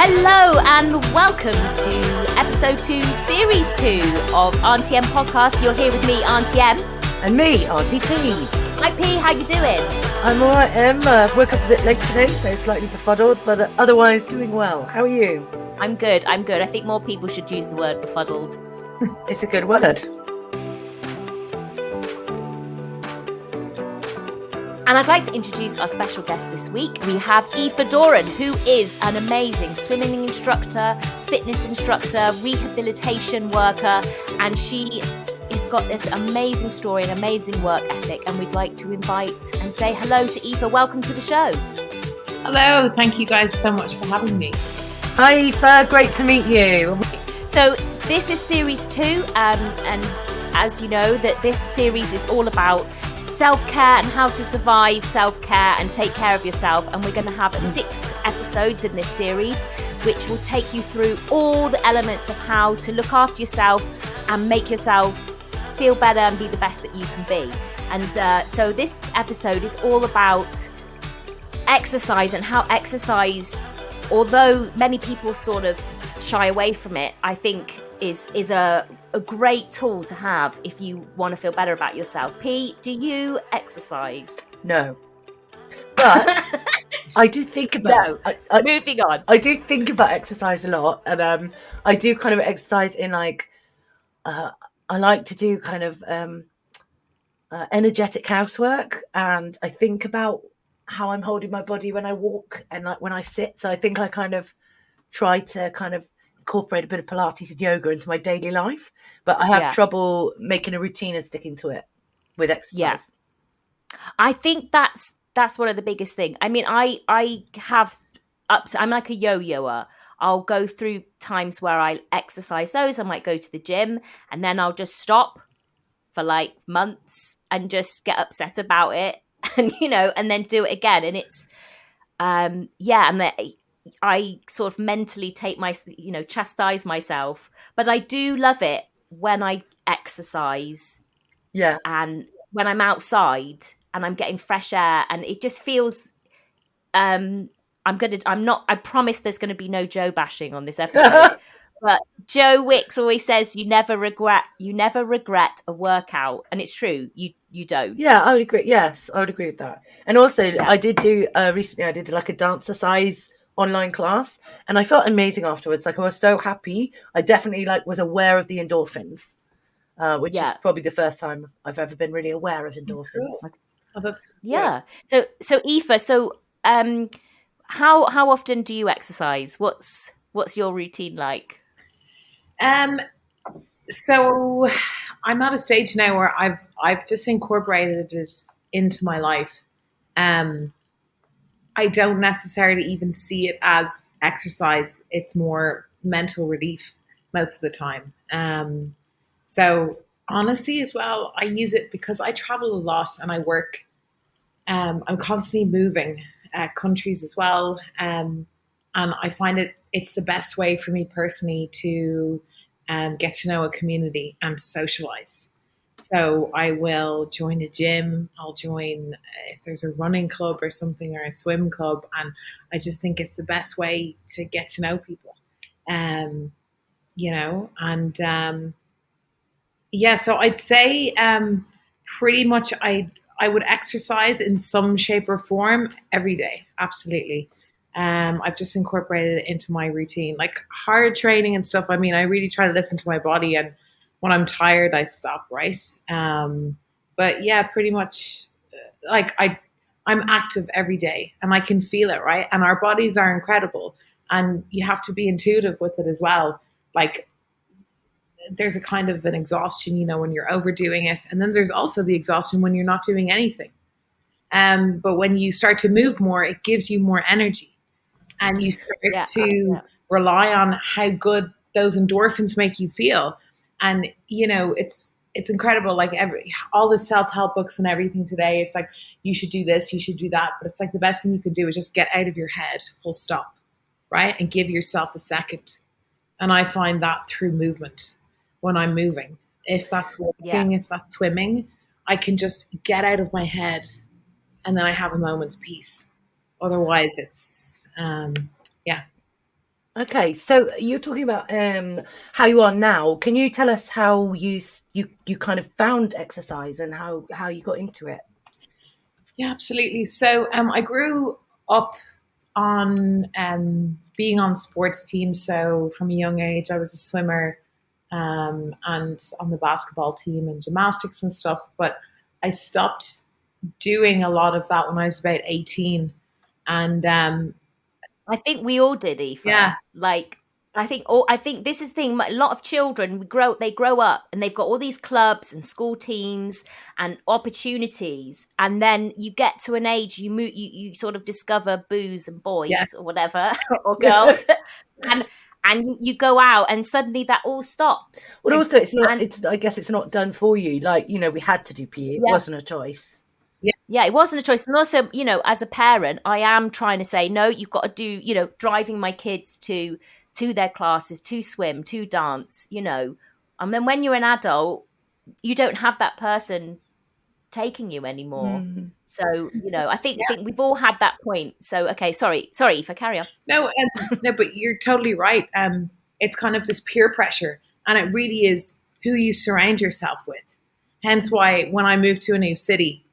Hello and welcome to episode 2, series 2 of Auntie M podcast. You're here with me, Auntie M. And me, Auntie P. Hi P, how you doing? I'm alright, Em. Woke up a bit late today, so slightly befuddled, but otherwise doing well. How are you? I'm good. I think more people should use the word befuddled. It's a good word. And I'd like to introduce our special guest this week. We have Aoife Doran, who is an amazing swimming instructor, fitness instructor, rehabilitation worker, and she has got this amazing story and amazing work ethic, and we'd like to invite and say hello to Aoife. Welcome to the show. Hello, thank you guys so much for having me. Hi, Aoife, great to meet you. So this is series 2, and as you know, that this series is all about self-care and how to survive self-care and take care of yourself, and we're going to have 6 episodes in this series which will take you through all the elements of how to look after yourself and make yourself feel better and be the best that you can be. And so this episode is all about exercise and how exercise, although many people sort of shy away from it, I think is a great tool to have if you want to feel better about yourself. P, do you exercise? No. But I do think about... No. Moving on. I do think about exercise a lot, and I do kind of exercise in like... I like to do kind of energetic housework, and I think about how I'm holding my body when I walk and like when I sit. So I think I kind of try to kind of incorporate a bit of Pilates and yoga into my daily life, but I have trouble making a routine and sticking to it with exercise. Yeah. I think that's one of the biggest things. I mean, I have ups. I'm like a yo-yoer. I'll go through times where I exercise those. I might go to the gym and then I'll just stop for like months and just get upset about it and, and then do it again. And it's, and I sort of mentally take chastise myself, but I do love it when I exercise. Yeah. And when I'm outside and I'm getting fresh air, and it just feels, I promise there's going to be no Joe bashing on this episode, but Joe Wicks always says you never regret a workout. And it's true. You don't. Yeah, I would agree. Yes, I would agree with that. And also I did do, recently I did like a dancer-size online class, and I felt amazing afterwards. Like I was so happy. I definitely was aware of the endorphins, which is probably the first time I've ever been really aware of endorphins. Oh, that's So Aoife, how often do you exercise? What's your routine like? So I'm at a stage now where I've just incorporated it into my life. I don't necessarily even see it as exercise. It's more mental relief most of the time. So honestly as well, I use it because I travel a lot and I work. I'm constantly moving countries as well. And I find it's the best way for me personally to get to know a community and to socialize. So I will join a gym. I'll join if there's a running club or something, or a swim club. And I just think it's the best way to get to know people, so I'd say pretty much I would exercise in some shape or form every day. Absolutely. I've just incorporated it into my routine, like hard training and stuff. I mean, I really try to listen to my body, and when I'm tired, I stop, right? But yeah, pretty much I'm active every day and I can feel it, right? And our bodies are incredible, and you have to be intuitive with it as well. Like there's a kind of an exhaustion, when you're overdoing it. And then there's also the exhaustion when you're not doing anything. But when you start to move more, it gives you more energy, and you start to rely on how good those endorphins make you feel. And, it's incredible. Like all the self-help books and everything today, it's like, you should do this, you should do that. But it's like the best thing you can do is just get out of your head, full stop, right? And give yourself a second. And I find that through movement, when I'm moving, if that's walking, if that's swimming, I can just get out of my head and then I have a moment's peace. Otherwise it's, Okay, so you're talking about how you are now. Can you tell us how you kind of found exercise and how you got into it? Yeah, absolutely. So I grew up on being on sports teams. So from a young age, I was a swimmer and on the basketball team and gymnastics and stuff. But I stopped doing a lot of that when I was about 18. And I think we all did, yeah, Aoife. Like, I think this is the thing. A lot of children they grow up and they've got all these clubs and school teams and opportunities, and then you get to an age you sort of discover booze and boys yeah, or whatever or girls, and you go out and suddenly that all stops. Well, also it's not. And It's I guess it's not done for you. Like we had to do PE. It yeah, wasn't a choice. yeah, it wasn't a choice. And also, as a parent, I am trying to say, no, you've got to do, driving my kids to their classes, to swim, to dance, And then when you're an adult, you don't have that person taking you anymore. Mm. So, I think we've all had that point. So, okay, sorry, if I carry on. no, no, but you're totally right. It's kind of this peer pressure, and it really is who you surround yourself with. Hence why when I moved to a new city,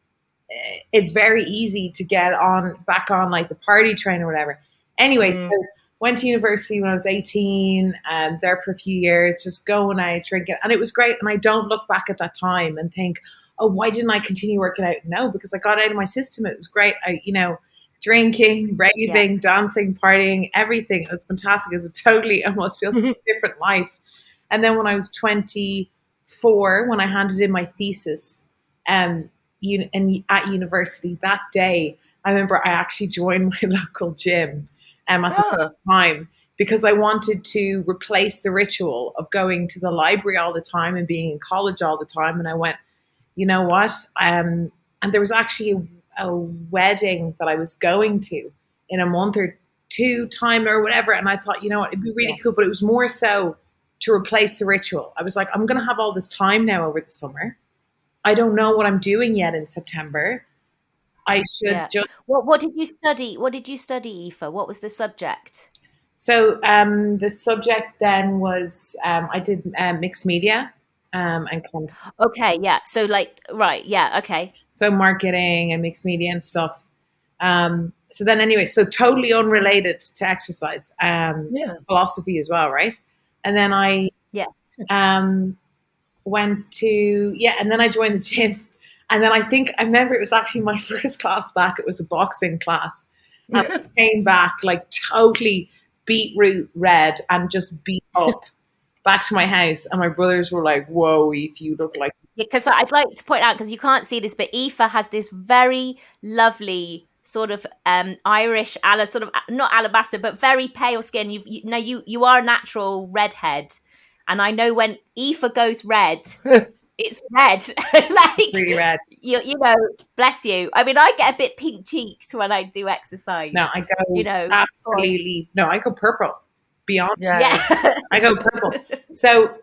it's very easy to get back on like the party train or whatever. Anyway, so went to university when I was 18, there for a few years, just going out, drinking. And it was great. And I don't look back at that time and think, oh, why didn't I continue working out? No, because I got out of my system. It was great. Drinking, raving, dancing, partying, everything. It was fantastic. It was almost feels like a different life. And then when I was 24, when I handed in my thesis, at university that day, I remember I actually joined my local gym at the time because I wanted to replace the ritual of going to the library all the time and being in college all the time. And I went, you know what? And there was actually a wedding that I was going to in a month or two time or whatever. And I thought, you know what, it'd be really cool. But it was more so to replace the ritual. I was like, I'm going to have all this time now over the summer. I don't know what I'm doing yet in September. I should just. What did you study? What did you study, Aoife? What was the subject? So the subject then was I did mixed media and content. Okay, yeah. So right, yeah, okay. So marketing and mixed media and stuff. So then anyway, so totally unrelated to exercise. Philosophy as well, right? And then I went to and then I joined the gym. And then I remember it was actually my first class back. It was a boxing class. And I came back like totally beetroot red and just beat up back to my house. And my brothers were like, whoa, if you look like... Because I'd like to point out, because you can't see this, but Aoife has this very lovely sort of Irish, sort of not alabaster, but very pale skin. You are a natural redhead. And I know when Aoife goes red... It's red, like really red. You know, bless you. I mean, I get a bit pink cheeked when I do exercise. No, I go absolutely. No, I go purple. Beyond, I go purple. So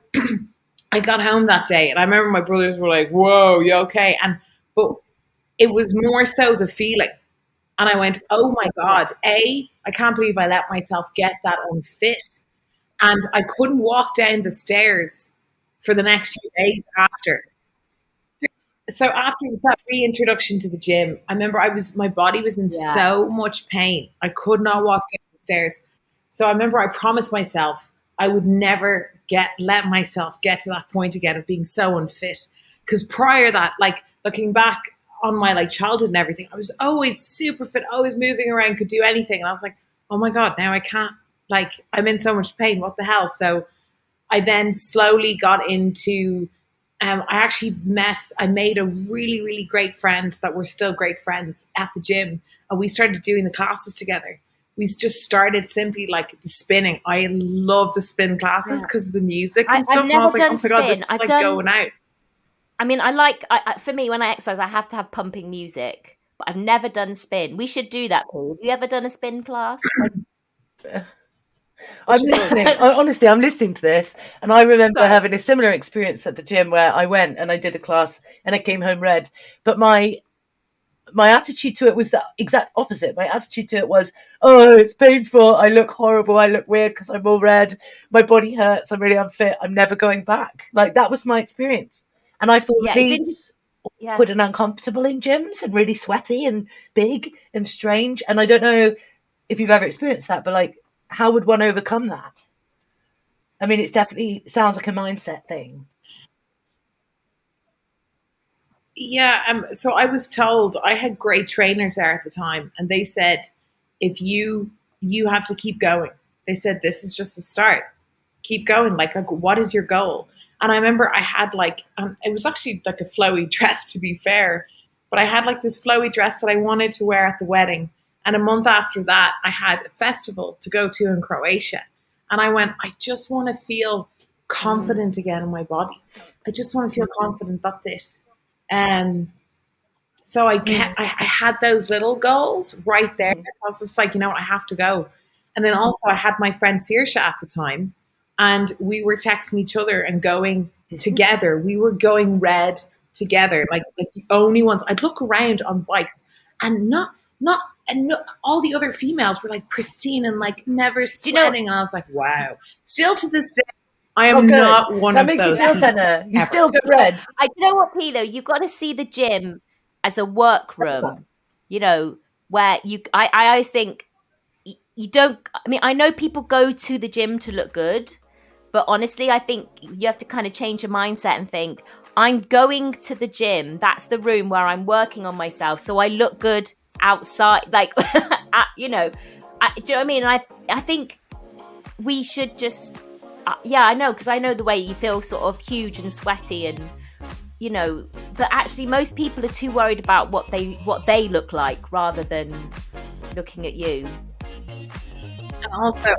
I got home that day, and I remember my brothers were like, "Whoa, you okay?" But it was more so the feeling, and I went, "Oh my god, I can't believe I let myself get that unfit," and I couldn't walk down the stairs for the next few days after. So after that reintroduction to the gym, I remember my body was in so much pain. I could not walk down the stairs. So I remember I promised myself I would never let myself get to that point again of being so unfit. Because prior to that, like looking back on my like childhood and everything, I was always super fit, always moving around, could do anything. And I was like, oh my God, now I can't, like I'm in so much pain. What the hell? So I then slowly got into, I made a really, really great friend that we're still great friends at the gym. And we started doing the classes together. We just started simply like the spinning. I love the spin classes because of the music and stuff. I've never done oh my spin. God, this is going out. I mean, for me, when I exercise, I have to have pumping music. But I've never done spin. We should do that, Paul. Have you ever done a spin class? I'm listening. Honestly, I'm listening to this, and I remember having a similar experience at the gym where I went and I did a class, and I came home red. But my attitude to it was the exact opposite. My attitude to it was, oh, it's painful. I look horrible. I look weird because I'm all red. My body hurts. I'm really unfit. I'm never going back. Like, that was my experience. And I feel Yeah, really yeah. awkward and uncomfortable in gyms, and really sweaty and big and strange. And I don't know if you've ever experienced that, but like, how would one overcome that? I mean, it's definitely sounds like a mindset thing. Yeah, so I was told, I had great trainers there at the time, and they said, if you have to keep going. They said, this is just the start. Keep going. Like, what is your goal? And I remember I had like, it was actually like a flowy dress, to be fair, but I had like this flowy dress that I wanted to wear at the wedding. And a month after that, I had a festival to go to in Croatia. And I went, I just want to feel confident again in my body. I just want to feel confident. That's it. So I had those little goals right there. So I was just like, you know what, I have to go. And then also I had my friend Saoirse at the time, and we were texting each other and going together. We were going red together, like the only ones. I'd look around on bikes, and not all the other females were like pristine and like never sweating. And I was like, wow. Still to this day, I am not one that of makes those. You feel better. You still get red. You know what, P, though? You've got to see the gym as a workroom, you know, where I always think you don't, I mean, I know people go to the gym to look good, but honestly, I think you have to kind of change your mindset and think, I'm going to the gym. That's the room where I'm working on myself. So I look good outside, like, you know, do you know what I mean? I think we should just, yeah, I know, because I know the way you feel sort of huge and sweaty and, you know, but actually most people are too worried about what they look like rather than looking at you. And also,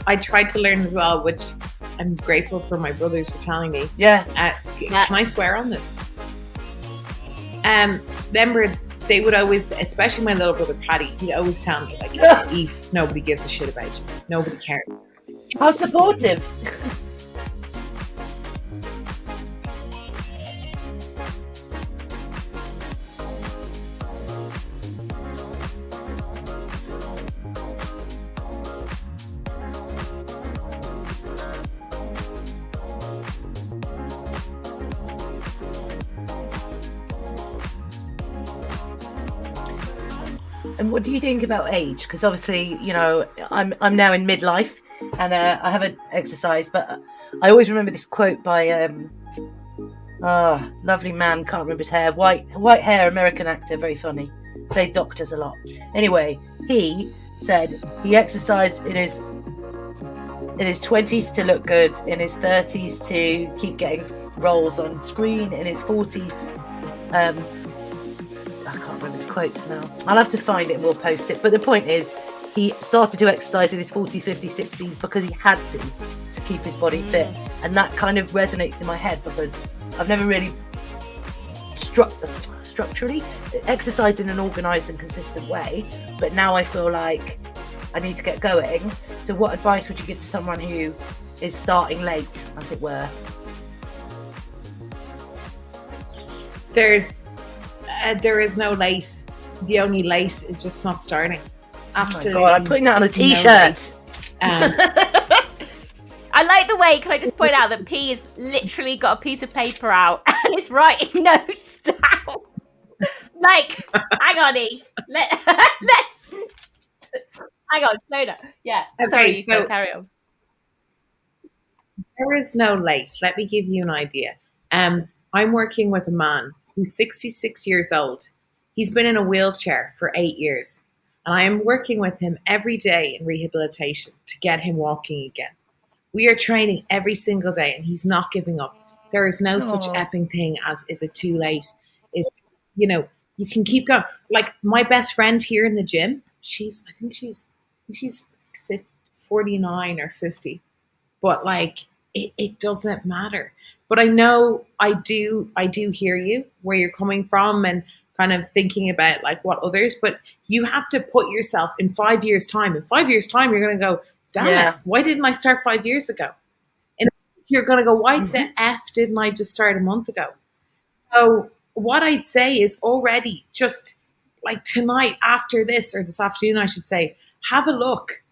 I tried to learn as well, which I'm grateful for my brothers for telling me. Yeah. Can I swear on this? Remember, they would always, especially my little brother Paddy, he'd always tell me, like, Eve, nobody gives a shit about you. Nobody cares. How supportive. And what do you think about age? Because obviously, you know, I'm now in midlife, and I haven't exercised, but I always remember this quote by lovely man, can't remember his hair, white hair, American actor, very funny, played doctors a lot. Anyway, he said he exercised in his 20s to look good, in his 30s to keep getting roles on screen, in his 40s. I can't remember the quotes now. I'll have to find it and we'll post it. But the point is, he started to exercise in his 40s, 50s, 60s because he had to keep his body fit. And that kind of resonates in my head because I've never really structurally exercised in an organised and consistent way. But now I feel like I need to get going. So what advice would you give to someone who is starting late, as it were? There is no late. The only late is just not starting. Absolutely. Oh my God, I'm putting that on a t-shirt. I like the way, can I just point out that P has literally got a piece of paper out and is writing notes down. Like, hang on, Eve. Let's hang on, slow down. Yeah. Okay, sorry, so carry on. There is no late. Let me give you an idea. I'm working with a man who's 66 years old. He's been in a wheelchair for 8 years. And I am working with him every day in rehabilitation to get him walking again. We are training every single day and he's not giving up. There is no such effing thing as, is it too late? Is, you know, you can keep going. Like my best friend here in the gym, I think she's 49 or 50. But like, it doesn't matter. But I know I do hear you where you're coming from and kind of thinking about like what others, but you have to put yourself in 5 years' time. In 5 years' time, you're going to go, damn it, why didn't I start 5 years ago? And you're going to go, why the F didn't I just start a month ago? So what I'd say is already just like tonight after this, or this afternoon, I should say, have a look.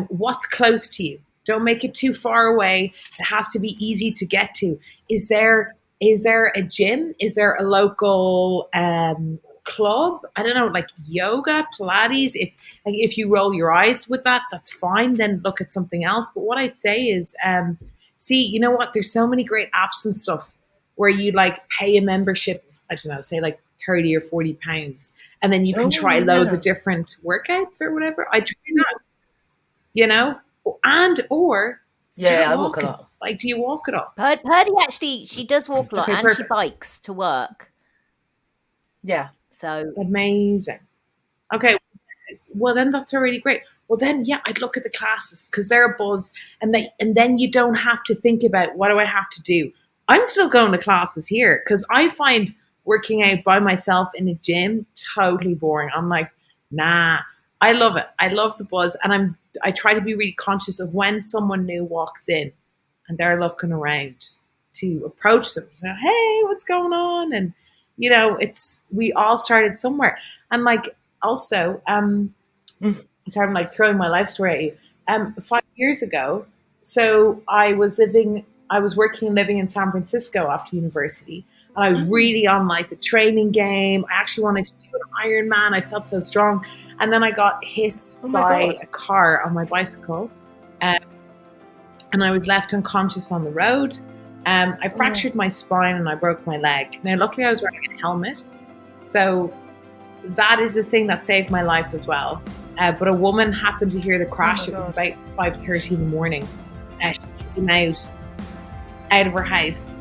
What's close to you? Don't make it too far away. It has to be easy to get to. Is there a gym? Is there a local club? I don't know, like yoga, Pilates. If you roll your eyes with that, that's fine. Then look at something else. But what I'd say is, see, you know what? There's so many great apps and stuff where you like pay a membership. I don't know, say like 30 or 40 pounds, and then you can try loads of different workouts or whatever. I try that, you know, or I walking. walk a lot. Like, do you walk at all? Purdy actually, she does walk a lot, Okay, and perfect. she bikes to work. Yeah. So Amazing. Okay, well then that's already great. Well then, yeah, I'd look at the classes because they're a buzz, and then you don't have to think about what do I have to do. I'm still going to classes here because I find working out by myself in a gym totally boring. I'm like, nah. I love it. I love the buzz, and I try to be really conscious of when someone new walks in and they're looking around to approach them. So, hey, what's going on? And you know, we all started somewhere. And like also, sorry, I'm like throwing my life story at you. 5 years ago, so I was working and living in San Francisco after university. And I was really on like the training game. I actually wanted to do an Ironman. I felt so strong. And then I got hit by a car on my bicycle. And I was left unconscious on the road. I fractured my spine and I broke my leg. Now, luckily I was wearing a helmet. So that is the thing that saved my life as well. But a woman happened to hear the crash. It was about 5:30 in the morning. She came out of her house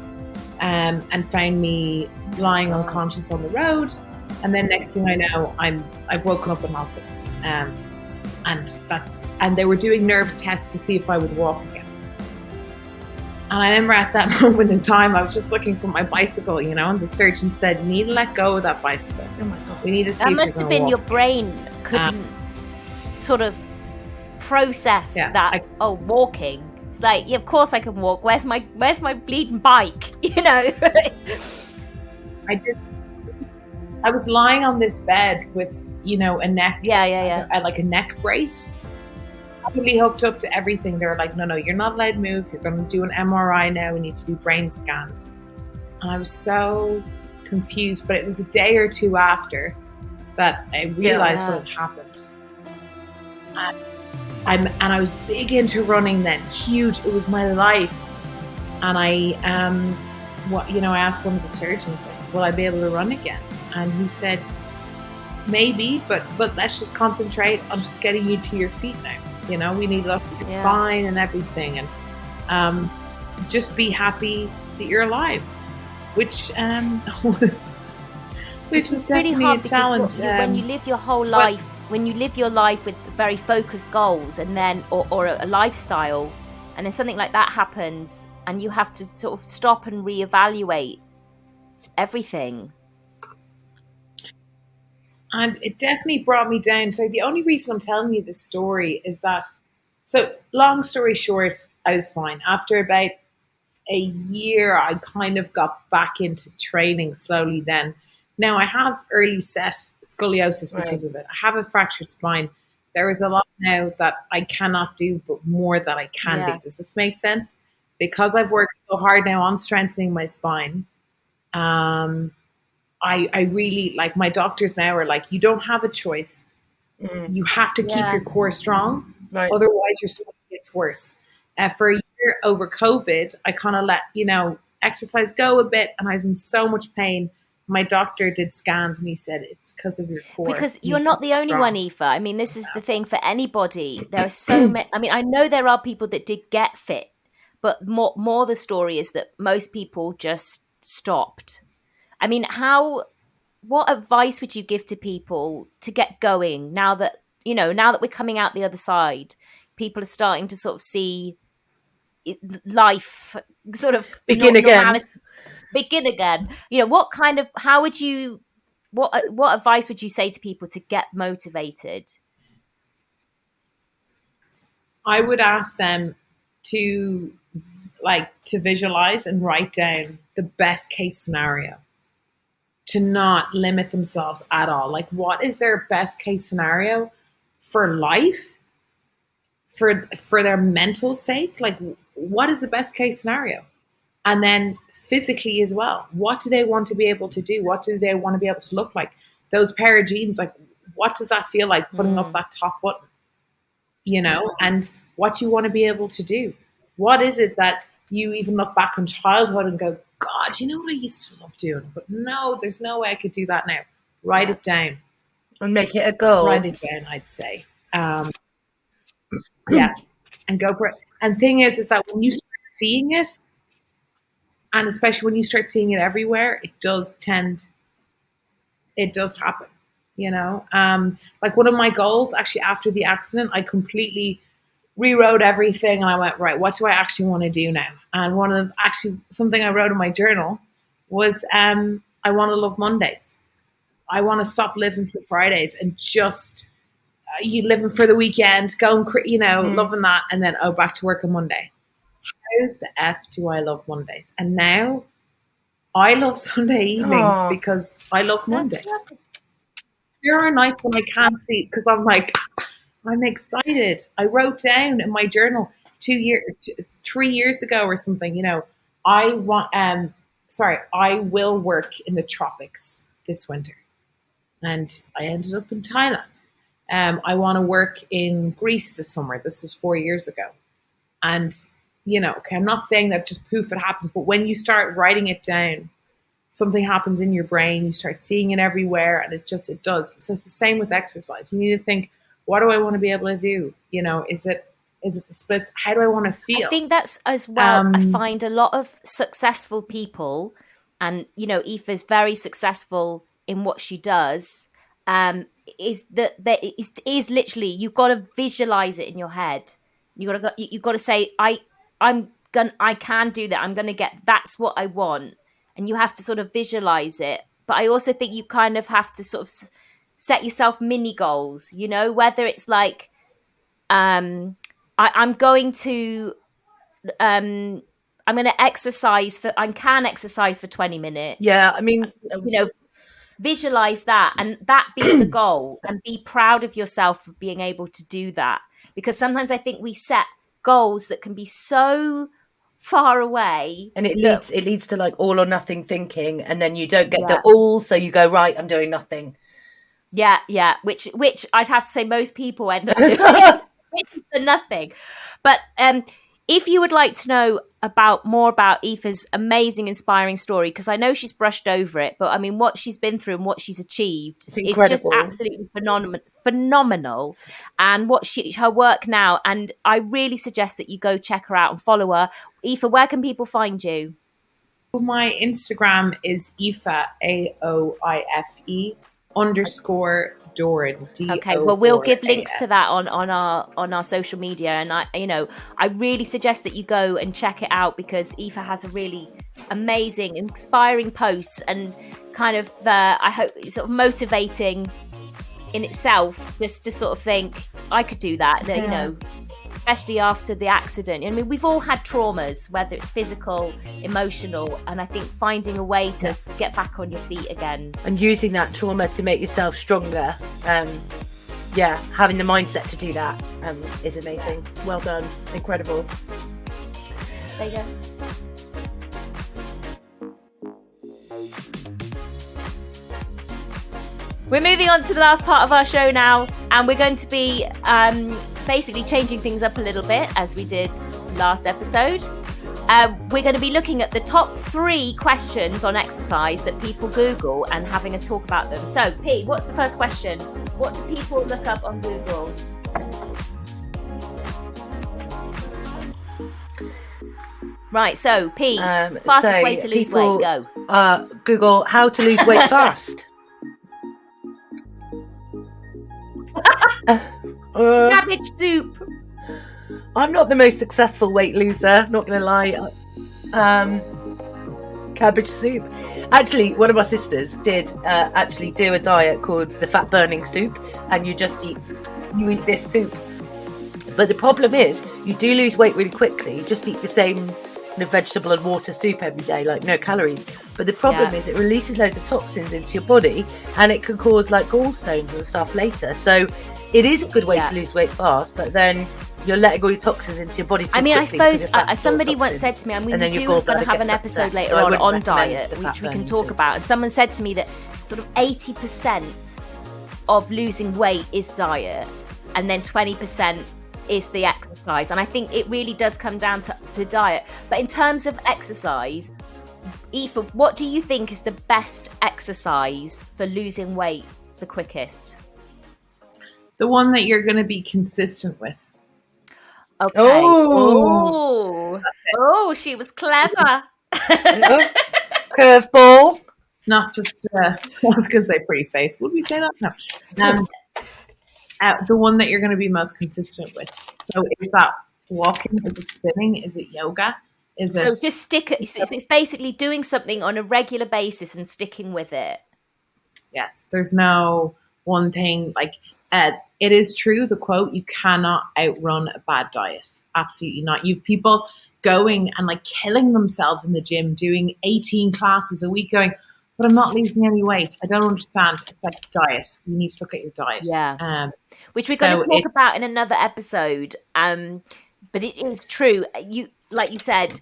and found me lying unconscious on the road. And then next thing I know, I've woken up in hospital. And they were doing nerve tests to see if I would walk again. And I remember at that moment in time, I was just looking for my bicycle, you know, and the surgeon said, you need to let go of that bicycle. Oh my God. We need to see that if must you're have gonna been your walk. brain couldn't sort of process that. Walking. It's like, yeah, of course I can walk. Where's my bleeding bike? You know. I was lying on this bed with, you know, a neck. Yeah. Like a neck brace. Probably hooked up to everything. They were like, no, you're not allowed to move. You're going to do an MRI now. We need to do brain scans. And I was so confused. But it was a day or two after that I realized what had happened. And I was big into running then. Huge. It was my life. And I asked one of the surgeons, like, will I be able to run again? And he said, maybe, but let's just concentrate on just getting you to your feet now. You know, we need to look at your spine and everything, and just be happy that you're alive, which was really definitely hard a challenge. when you live your whole life, when you live your life with very focused goals, and then or a lifestyle, and then something like that happens, and you have to sort of stop and reevaluate everything. And it definitely brought me down. So the only reason I'm telling you this story is that, so long story short, I was fine. After about a year, I kind of got back into training slowly then. Now I have early set scoliosis because of it. I have a fractured spine. There is a lot now that I cannot do, but more that I can do. Does this make sense? Because I've worked so hard now on strengthening my spine, I really, like, my doctors now are like, you don't have a choice. You have to keep your core strong. Right. Otherwise your spine gets worse. For a year over COVID, I kind of let, exercise go a bit, and I was in so much pain. My doctor did scans and he said it's because of your core. Because you're not the only one, Aoife. I mean, this is the thing for anybody. There are so many. I mean, I know there are people that did get fit, but more the story is that most people just stopped. I mean, what advice would you give to people to get going now that we're coming out the other side? People are starting to sort of see life sort of begin again. What advice would you say to people to get motivated? I would ask them to visualize and write down the best case scenario. to not limit themselves at all. Like, what is their best case scenario for life, for their mental sake? Like, what is the best case scenario? And then physically as well, what do they want to be able to do? What do they want to be able to look like? Those pair of jeans, like, what does that feel like putting up that top button? You know, and what you want to be able to do. What is it that you even look back on childhood and go, God, you know what I used to love doing? But no, there's no way I could do that now. Write it down. And make it a goal. Write it down, I'd say. Yeah, and go for it. And thing is that when you start seeing it, and especially when you start seeing it everywhere, it does happen, you know? Like one of my goals, actually after the accident, I completely rewrote everything and I went, right, what do I actually want to do now? And something I wrote in my journal was, I want to love Mondays. I want to stop living for Fridays and just you living for the weekend, going, loving that, and then, back to work on Monday. How the F do I love Mondays? And now I love Sunday evenings because I love Mondays. There are nights when I can't sleep because I'm like, I'm excited. I wrote down in my journal 3 years ago or something, you know, I will work in the tropics this winter. And I ended up in Thailand. I want to work in Greece this summer. This was 4 years ago. And, you know, okay, I'm not saying that just poof, it happens, but when you start writing it down, something happens in your brain, you start seeing it everywhere, and it does. So it's the same with exercise. You need to think, what do I want to be able to do? You know, is it the splits? How do I want to feel? I think that's as well. I find a lot of successful people, and, you know, Aoife's very successful in what she does, is that there is literally, you've got to visualize it in your head. You've got to say, I can do that. I'm going to get, that's what I want. And you have to sort of visualize it. But I also think you kind of have to sort of set yourself mini goals, you know, whether it's like, I'm going to exercise I can exercise for 20 minutes. Yeah. I mean, you know, visualize that and that be the goal, and be proud of yourself for being able to do that. Because sometimes I think we set goals that can be so far away, and it leads to like all or nothing thinking, and then you don't get the all, so you go, right, I'm doing nothing. Yeah, which I'd have to say most people end up doing for nothing. But if you would like to know more about Aoife's amazing, inspiring story, because I know she's brushed over it, but I mean, what she's been through and what she's achieved is just absolutely phenomenal. And her work now, and I really suggest that you go check her out and follow her. Aoife, where can people find you? My Instagram is Aoife, AOIFE _Doran. Okay, well, we'll give links to that on our social media, and I really suggest that you go and check it out, because Aoife has a really amazing, inspiring posts, and kind of I hope sort of motivating in itself, just to sort of think I could do that. Yeah. You know, especially after the accident. I mean, we've all had traumas, whether it's physical, emotional, and I think finding a way to get back on your feet again. And using that trauma to make yourself stronger. Having the mindset to do that is amazing. Well done. Incredible. There you go. We're moving on to the last part of our show now, and we're going to be basically changing things up a little bit, as we did last episode. We're going to be looking at the top 3 questions on exercise that people Google and having a talk about them. So, P, what's the first question? What do people look up on Google? Right, so P, fastest way to lose weight, go. Google how to lose weight fast. Cabbage soup. I'm not the most successful weight loser, not gonna lie. Cabbage soup. Actually, one of my sisters did actually do a diet called the fat burning soup, and you eat this soup. But the problem is, you do lose weight really quickly. Just eat the same the vegetable and water soup every day, like no calories. But the problem Yeah. is it releases loads of toxins into your body, and it can cause like gallstones and stuff later. So it is a good way Yeah. to lose weight fast, but then you're letting all your toxins into your body too I mean, I quickly because suppose your fat somebody stores once said toxins, to me, and we and then do your going to gallbladder have an gets episode upset. later So I wouldn't on recommend diet, the which fat we can burning talk soup. about. And someone said to me that sort of 80% of losing weight is diet, and then 20% is the exercise. And I think it really does come down to diet. But in terms of exercise, Aoife, what do you think is the best exercise for losing weight the quickest? The one that you're going to be consistent with. Okay. Oh. That's it. Oh, she was clever. Curveball. Not just, I was going to say pretty face. Would we say that? No. The one that you're going to be most consistent with. So is that walking? Is it spinning? Is it yoga? Is So it just stick it. It's basically doing something on a regular basis and sticking with it. yes? There's no one thing. Like it is true. The quote: "You cannot outrun a bad diet." Absolutely not. You've people going and like killing themselves in the gym, doing 18 classes a week, going, "But I'm not losing any weight." I don't understand. It's like diet. You need to look at your diet. Yeah. Which we're so going to talk about in another episode. But it is true. You, like you said,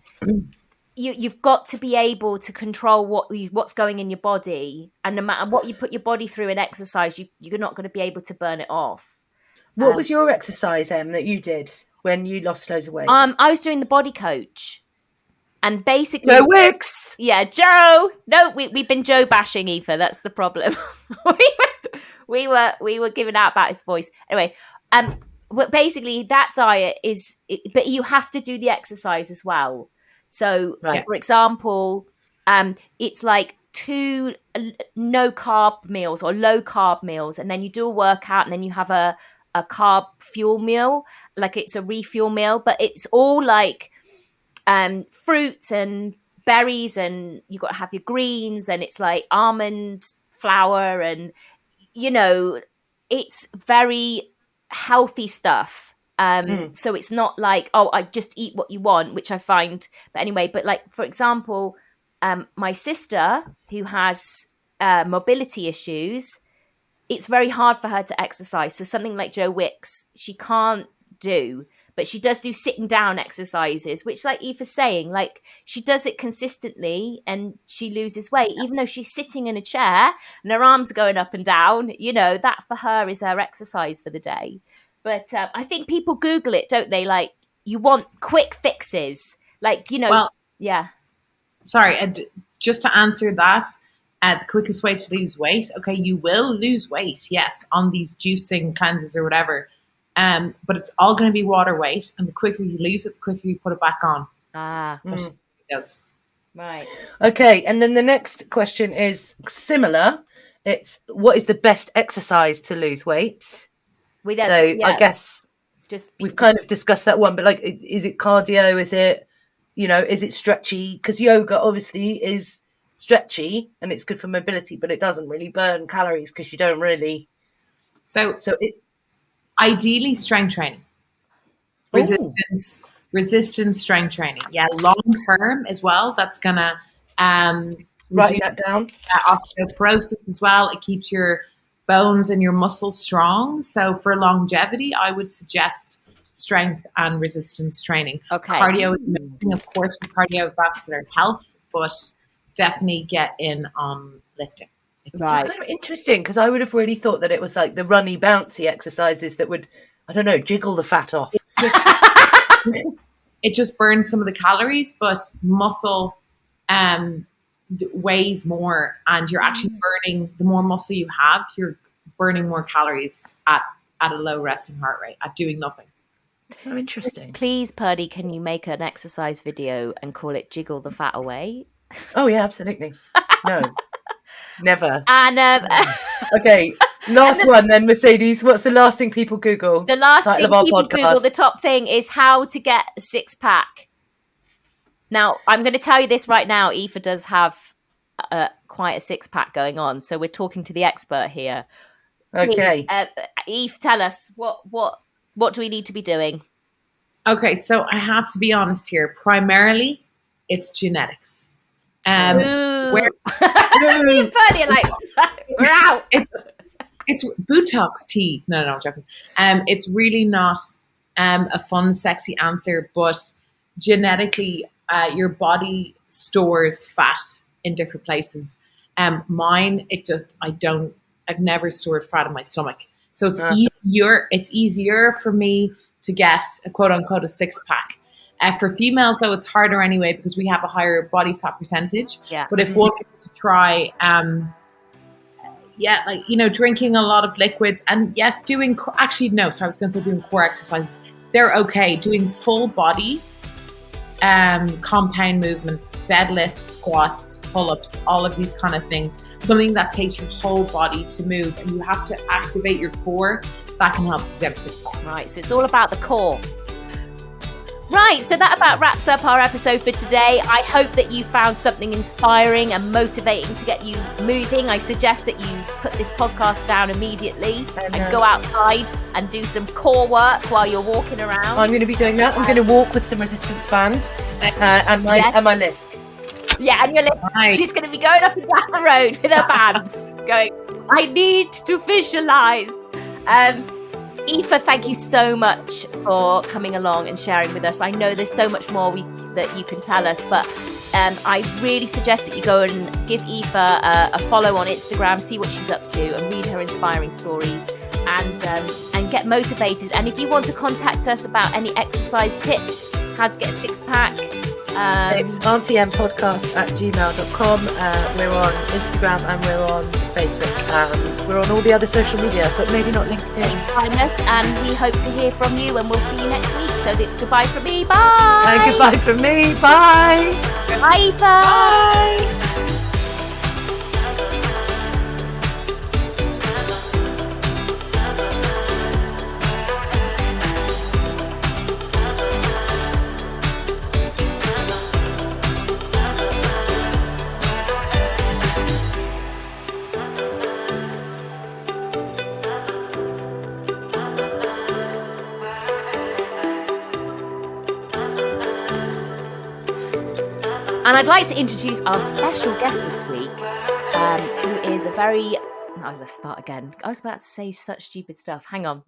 you've got to be able to control what's going in your body, and no matter what you put your body through in exercise, you're not going to be able to burn it off. What was your exercise, that you did when you lost loads of weight? I was doing the body coach, and basically, Joe Wicks. yeah, Joe. No, we've been Joe bashing Aoife. That's the problem. we were giving out about his voice anyway. But basically, that diet but you have to do the exercise as well. So, Right. for example, it's like 2 no carb meals or low carb meals, and then you do a workout, and then you have a carb fuel meal, like it's a refuel meal, but it's all like fruits and berries, and you've got to have your greens, and it's like almond flour, and it's very healthy stuff. So it's not like, oh, I just eat what you want, which I find. But anyway, but like, for example, my sister who has mobility issues, it's very hard for her to exercise. So something like Joe Wicks, she can't do, but she does do sitting down exercises, which, like Aoife's saying, like she does it consistently and she loses weight, even though she's sitting in a chair and her arms are going up and down. That for her is her exercise for the day. But I think people Google it, don't they? Like, you want quick fixes, like, Well, yeah. sorry, just to answer that, the quickest way to lose weight, okay, you will lose weight, yes, on these juicing cleanses or whatever, but it's all going to be water weight, and the quicker you lose it, the quicker you put it back on. Ah, That's just what it does. right. Okay, and then the next question is similar. It's what is the best exercise to lose weight? I guess just we've kind of discussed that one, but like, is it cardio? Is it, is it stretchy? Because yoga obviously is stretchy and it's good for mobility, but it doesn't really burn calories because you don't really. So it ideally, strength training, resistance strength training. Yeah, long term as well. That's gonna writing that down. Osteoporosis as well. It keeps your bones and your muscles strong. So for longevity, I would suggest strength and resistance training. Okay. Cardio is amazing, of course, for cardiovascular health, but definitely get in on lifting. Right. It's kind of interesting because I would have really thought that it was like the runny, bouncy exercises that would, I don't know, jiggle the fat off. It just burns some of the calories, but muscle weighs more, and you're actually burning, the more muscle you have, you're burning more calories at a low resting heart rate, at doing nothing. So interesting. Please, Purdy, can you make an exercise video and call it Jiggle the Fat Away? Oh, yeah, absolutely. No, never. And Okay, last one then, Mercedes. What's the last thing people Google? the last Title thing of our people podcast. Google, the top thing is how to get a 6-pack. Now, I'm going to tell you this right now. Aoife does have quite a 6-pack going on, so we're talking to the expert here. Okay. Aoife, tell us, what do we need to be doing? Okay, so I have to be honest here. Primarily, it's genetics. Ooh. Where You Bernie are like, we're out. it's Botox tea. No, I'm joking. It's really not a fun, sexy answer, but genetically, your body stores fat in different places. Mine, I've never stored fat in my stomach. So it's easier for me to get a quote unquote a 6-pack. For females, though, it's harder anyway because we have a higher body fat percentage. Yeah. But if one was to try, drinking a lot of liquids and yes, doing core exercises, they're okay. Doing full body compound movements, deadlifts, squats, pull-ups, all of these kind of things, something that takes your whole body to move, and you have to activate your core. That can help you get a 6-pack. Right, so it's all about the core. Right, so that about wraps up our episode for today. I hope that you found something inspiring and motivating to get you moving. I suggest that you put this podcast down immediately and go outside and do some core work while you're walking around. I'm going to be doing that. I'm going to walk with some resistance bands and my list. Yeah, and your list. Right. She's going to be going up and down the road with her bands, going, I need to visualize. Aoife, thank you so much for coming along and sharing with us. I know there's so much more that you can tell us, but I really suggest that you go and give Aoife a follow on Instagram, see what she's up to, and read her inspiring stories, and get motivated. And if you want to contact us about any exercise tips, how to get a 6-pack, it's auntiempodcast@gmail.com. We're on Instagram and we're on Facebook and we're on all the other social media, but maybe not LinkedIn. Find us, and we hope to hear from you, and we'll see you next week. So it's goodbye from me. Bye. And goodbye from me. Bye. Bye. Bye. And I'd like to introduce our special guest this week, who is a very... No, let's start again. I was about to say such stupid stuff. Hang on.